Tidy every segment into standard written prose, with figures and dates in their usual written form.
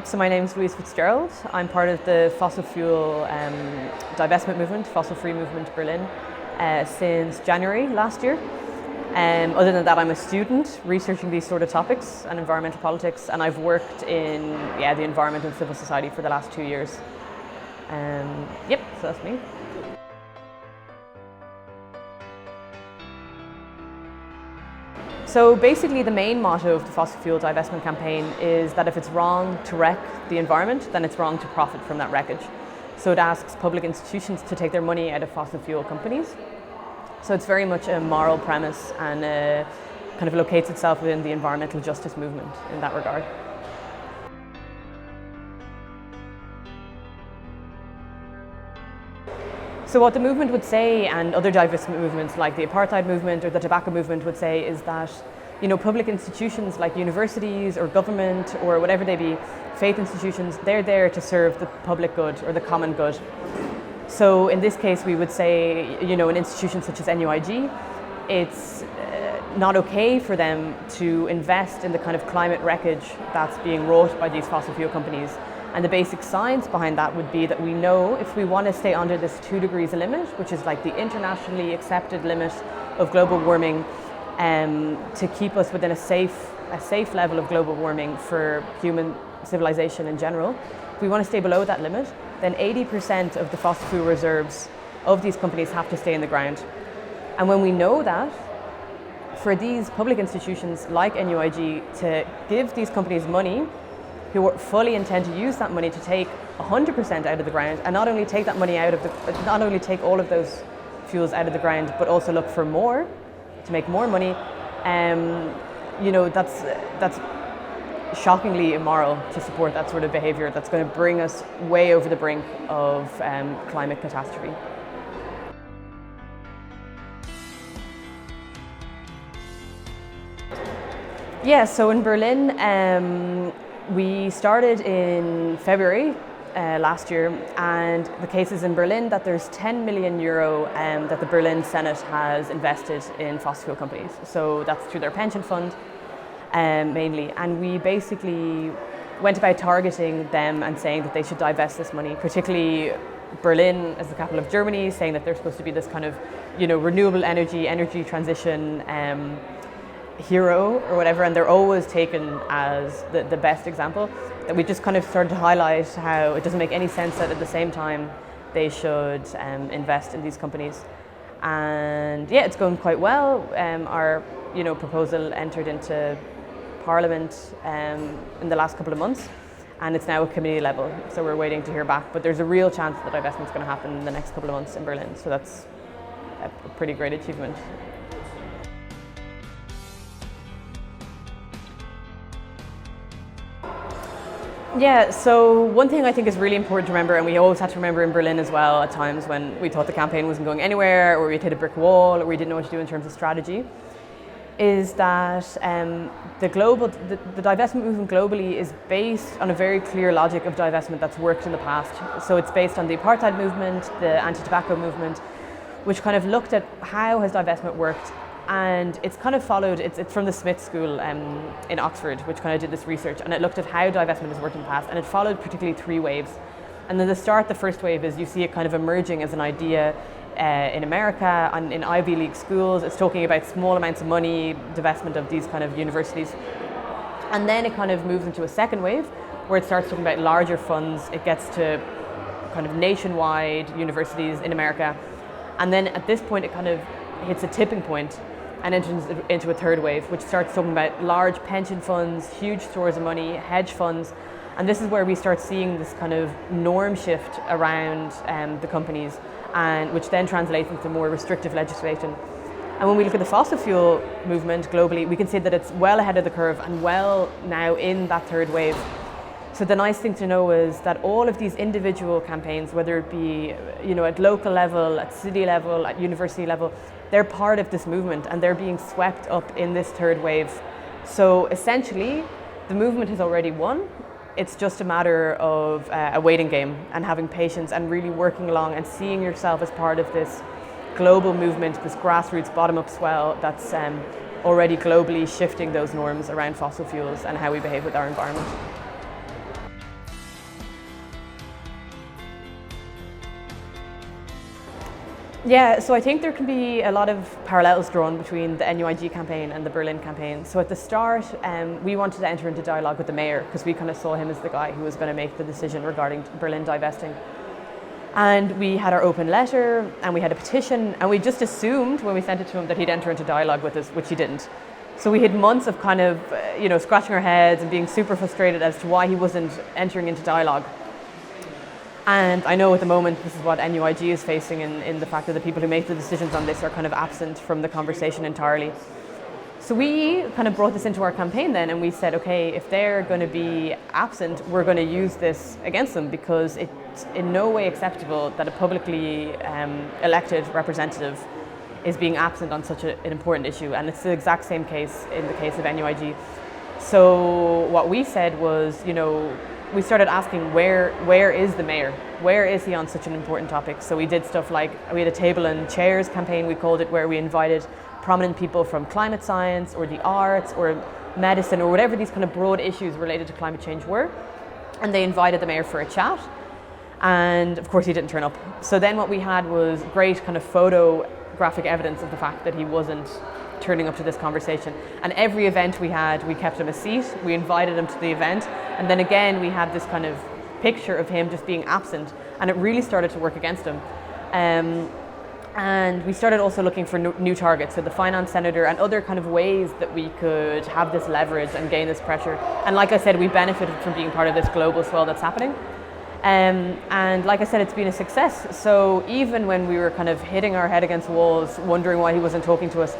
So my name is Louise Fitzgerald. I'm part of the fossil fuel divestment movement, fossil-free movement Berlin, since January last year. Other than that, I'm a student researching these sort of topics and environmental politics, and I've worked in the environment and civil society for the last 2 years. So that's me. So basically the main motto of the fossil fuel divestment campaign is that if it's wrong to wreck the environment, then it's wrong to profit from that wreckage. So it asks public institutions to take their money out of fossil fuel companies. So it's very much a moral premise and kind of locates itself within the environmental justice movement in that regard. So what the movement would say, and other divestment movements like the apartheid movement or the tobacco movement would say, is that public institutions like universities or government or whatever they be, faith institutions, they're there to serve the public good or the common good. So in this case we would say, an institution such as NUIG, it's not okay for them to invest in the kind of climate wreckage that's being wrought by these fossil fuel companies. And the basic science behind that would be that we know if we want to stay under this 2 degrees limit, which is like the internationally accepted limit of global warming, to keep us within a safe level of global warming for human civilization in general, if we want to stay below that limit, then 80% of the fossil fuel reserves of these companies have to stay in the ground. And when we know that, for these public institutions like NUIG to give these companies money, who fully intend to use that money to take 100% out of the ground, and not only take that money not only take all of those fuels out of the ground, but also look for more to make more money. That's shockingly immoral to support that sort of behaviour. That's going to bring us way over the brink of climate catastrophe. Yeah, so in Berlin, we started in February last year, and the case is in Berlin that there's 10 million euro that the Berlin Senate has invested in fossil fuel companies. So that's through their pension fund mainly. And we basically went about targeting them and saying that they should divest this money, particularly Berlin as the capital of Germany, saying that they're supposed to be this kind of, renewable energy transition hero or whatever, and they're always taken as the best example. That we just kind of started to highlight how it doesn't make any sense that at the same time they should invest in these companies. And it's going quite well. Our proposal entered into Parliament in the last couple of months, and it's now at committee level, so we're waiting to hear back, but there's a real chance that divestment's going to happen in the next couple of months in Berlin, so that's a pretty great achievement. Yeah, so one thing I think is really important to remember, and we always had to remember in Berlin as well at times when we thought the campaign wasn't going anywhere, or we'd hit a brick wall, or we didn't know what to do in terms of strategy, is that the divestment movement globally is based on a very clear logic of divestment that's worked in the past. So it's based on the apartheid movement, the anti-tobacco movement, which kind of looked at how has divestment worked. And it's kind of followed, it's from the Smith School in Oxford, which kind of did this research, and it looked at how divestment has worked in the past, and it followed particularly 3 waves. And then the first wave is you see it kind of emerging as an idea in America, and in Ivy League schools. It's talking about small amounts of money, divestment of these kind of universities. And then it kind of moves into a second wave, where it starts talking about larger funds. It gets to kind of nationwide universities in America. And then at this point, it kind of hits a tipping point and enters into a third wave, which starts talking about large pension funds, huge stores of money, hedge funds. And this is where we start seeing this kind of norm shift around the companies, and which then translates into more restrictive legislation. And when we look at the fossil fuel movement globally, we can see that it's well ahead of the curve and well now in that third wave. So the nice thing to know is that all of these individual campaigns, whether it be at local level, at city level, at university level, they're part of this movement and they're being swept up in this third wave. So essentially, the movement has already won. It's just a matter of a waiting game and having patience and really working along and seeing yourself as part of this global movement, this grassroots bottom-up swell that's already globally shifting those norms around fossil fuels and how we behave with our environment. Yeah, so I think there can be a lot of parallels drawn between the NUIG campaign and the Berlin campaign. So at the start, we wanted to enter into dialogue with the mayor because we kind of saw him as the guy who was going to make the decision regarding Berlin divesting. And we had our open letter and we had a petition, and we just assumed when we sent it to him that he'd enter into dialogue with us, which he didn't. So we had months of kind of, scratching our heads and being super frustrated as to why he wasn't entering into dialogue. And I know at the moment this is what NUIG is facing in the fact that the people who make the decisions on this are kind of absent from the conversation entirely. So we kind of brought this into our campaign then, and we said, okay, if they're going to be absent, we're going to use this against them, because it's in no way acceptable that a publicly elected representative is being absent on such an important issue. And it's the exact same case in the case of NUIG. So what we said was, we started asking where is the mayor? Where is he on such an important topic? So we did stuff like, we had a table and chairs campaign, we called it, where we invited prominent people from climate science or the arts or medicine or whatever these kind of broad issues related to climate change were. And they invited the mayor for a chat. And of course he didn't turn up. So then what we had was great kind of photographic evidence of the fact that he wasn't turning up to this conversation. And every event we had, we kept him a seat, we invited him to the event, and then again we had this kind of picture of him just being absent, and it really started to work against him. And we started also looking for new targets, so the finance senator and other kind of ways that we could have this leverage and gain this pressure. And like I said, we benefited from being part of this global swell that's happening. And like I said, it's been a success. So even when we were kind of hitting our head against walls, wondering why he wasn't talking to us,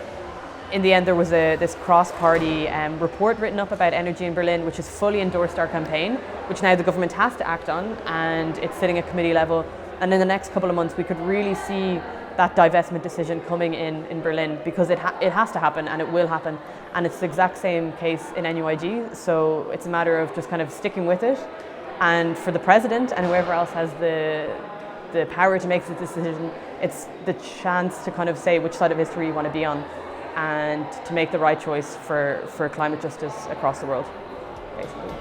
in the end there was this cross-party report written up about energy in Berlin, which has fully endorsed our campaign, which now the government has to act on, and it's sitting at committee level. And in the next couple of months we could really see that divestment decision coming in Berlin, because it has to happen, and it will happen. And it's the exact same case in NUIG, so it's a matter of just kind of sticking with it. And for the president and whoever else has the power to make the decision, it's the chance to kind of say which side of history you want to be on, and to make the right choice for climate justice across the world, basically.